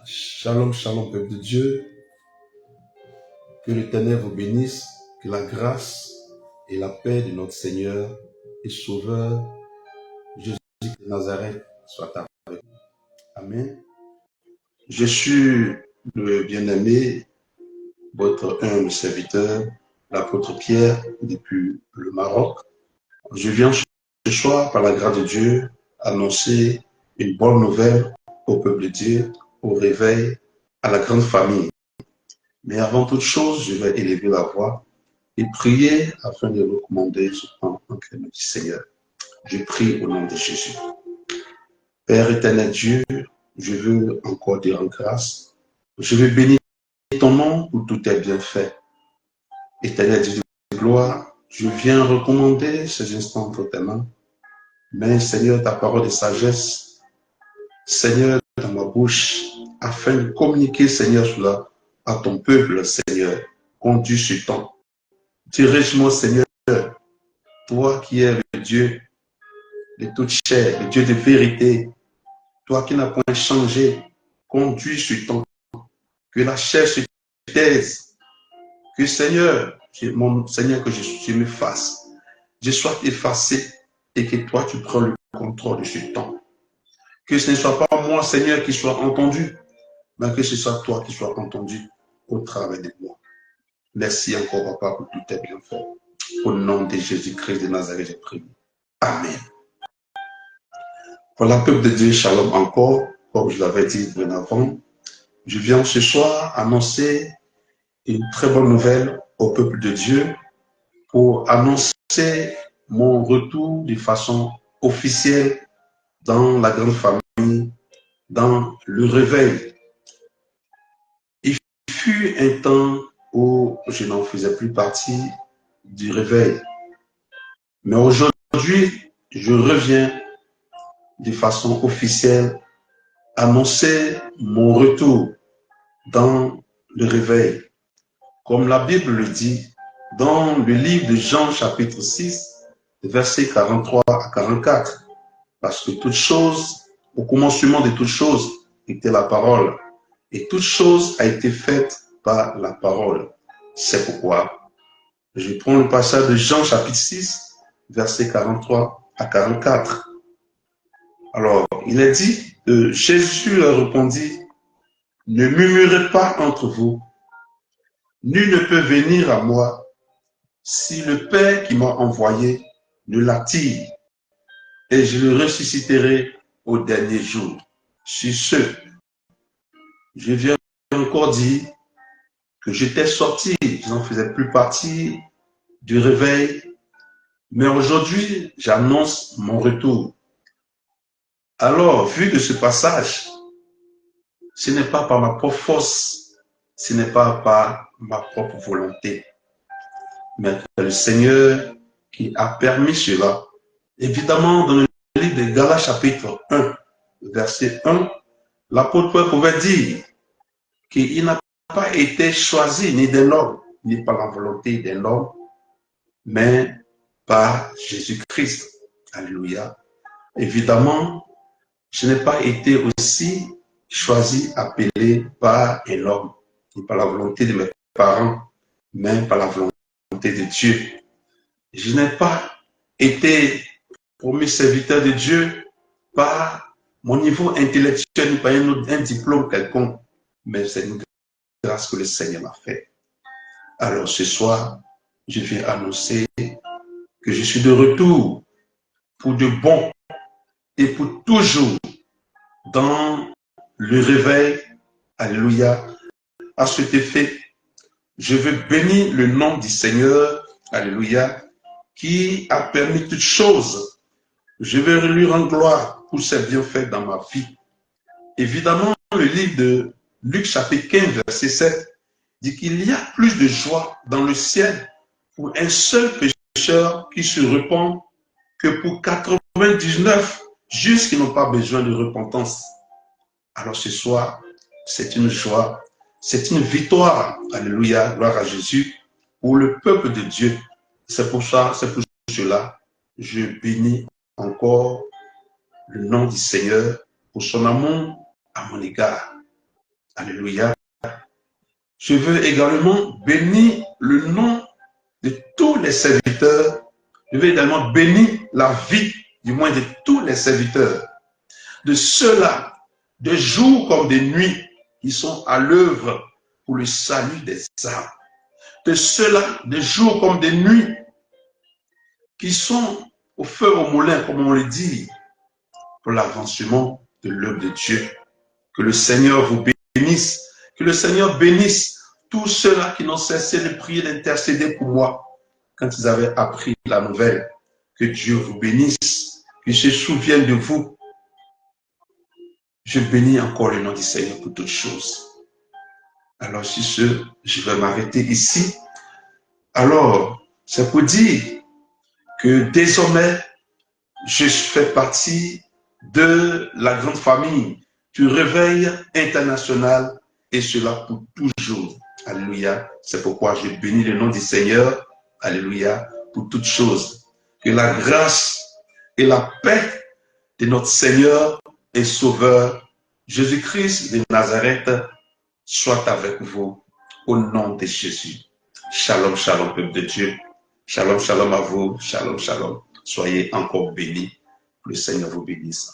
Shalom, shalom, peuple de Dieu. Que l'Éternel vous bénisse, que la grâce et la paix de notre Seigneur et Sauveur Jésus de Nazareth soient avec vous. Amen. Je suis le bien-aimé, votre humble serviteur, l'apôtre Pierre, depuis le Maroc. Je viens ce soir, par la grâce de Dieu, annoncer une bonne nouvelle au peuple de Dieu, au réveil, à la grande famille. Mais avant toute chose, je vais élever la voix et prier afin de recommander ce temps en crément du Seigneur. Je prie au nom de Jésus. Père éternel Dieu, je veux encore te rendre grâce. Je veux bénir ton nom pour tout tes bienfaits. Éternel Dieu de gloire, je viens recommander ces instants entre tes mains. Mais Seigneur, ta parole de sagesse, Seigneur, dans ma bouche, afin de communiquer, Seigneur, cela à ton peuple, Seigneur. Conduis ce temps. Dirige-moi, Seigneur, toi qui es le Dieu de toute chair, le Dieu de vérité, toi qui n'as point changé, conduis ce temps. Que la chair se taise. Que Seigneur, mon Seigneur, que je me fasse. Je sois effacé et que toi tu prends le contrôle de ce temps. Que ce ne soit pas moi, Seigneur, qui soit entendu, mais que ce soit toi qui sois entendu au travers de moi. Merci encore, Papa, pour tout tes bienfaits. Au nom de Jésus-Christ de Nazareth, j'ai prié. Amen. Voilà, peuple de Dieu, shalom encore, comme je l'avais dit avant. Je viens ce soir annoncer une très bonne nouvelle au peuple de Dieu pour annoncer mon retour de façon officielle dans la grande famille, dans le réveil. Il fut un temps où je n'en faisais plus partie du réveil. Mais aujourd'hui, je reviens de façon officielle annoncer mon retour dans le réveil. Comme la Bible le dit dans le livre de Jean chapitre 6, versets 43 à 44. Parce que toute chose, au commencement de toute chose, était la parole. Et toute chose a été faite par la parole. C'est pourquoi je prends le passage de Jean chapitre 6, versets 43 à 44. Alors, il est dit, Jésus leur répondit, ne murmurez pas entre vous. Nul ne peut venir à moi si le Père qui m'a envoyé ne l'attire, et je le ressusciterai au dernier jour. Sur ce, je viens encore dire que j'étais sorti, je n'en faisais plus partie du réveil, mais aujourd'hui, j'annonce mon retour. Alors, vu de ce passage, ce n'est pas par ma propre force, ce n'est pas par ma propre volonté, mais le Seigneur qui a permis cela. Évidemment, dans le livre de Galates chapitre 1, verset 1, l'apôtre Paul pouvait dire qu'il n'a pas été choisi ni d'un homme, ni par la volonté d'un homme, mais par Jésus-Christ. Alléluia. Évidemment, je n'ai pas été aussi choisi, appelé par un homme, ni par la volonté de mes parents, mais par la volonté de Dieu. Je n'ai pas été promu serviteur de Dieu par mon niveau intellectuel, par un diplôme quelconque, mais c'est une grâce que le Seigneur m'a fait. Alors ce soir, je viens annoncer que je suis de retour pour de bon et pour toujours dans le réveil. Alléluia. À cet effet, je veux bénir le nom du Seigneur. Alléluia. Qui a permis toutes choses. Je veux lui rendre gloire pour ses bienfaits dans ma vie. Évidemment, le livre de Luc chapitre 15, verset 7, dit qu'il y a plus de joie dans le ciel pour un seul pécheur qui se repent que pour 99 justes qui n'ont pas besoin de repentance. Alors ce soir, c'est une joie, c'est une victoire, alléluia, gloire à Jésus, pour le peuple de Dieu. C'est pour cela, je bénis encore le nom du Seigneur pour son amour à mon égard. Alléluia. Je veux également bénir le nom de tous les serviteurs. Je veux également bénir la vie, du moins de tous les serviteurs, de ceux-là, de jour comme de nuit, qui sont à l'œuvre pour le salut des âmes. De ceux-là, de jour comme de nuit, qui sont au feu au moulin, comme on le dit, pour l'avancement de l'œuvre de Dieu. Que le Seigneur vous bénisse. Que le Seigneur bénisse tous ceux-là qui n'ont cessé de prier, d'intercéder pour moi quand ils avaient appris la nouvelle. Que Dieu vous bénisse, qu'il se souvienne de vous. Je bénis encore le nom du Seigneur pour toutes choses. Alors, si je vais m'arrêter ici. Alors, c'est pour dire que désormais, je fais partie de la grande famille du réveil international et cela pour toujours. Alléluia. C'est pourquoi je bénis le nom du Seigneur. Alléluia. Pour toutes choses. Que la grâce et la paix de notre Seigneur et Sauveur Jésus-Christ de Nazareth soient avec vous au nom de Jésus. Shalom, shalom, peuple de Dieu. Shalom, shalom à vous. Shalom, shalom. Soyez encore bénis. Que le Seigneur vous bénisse.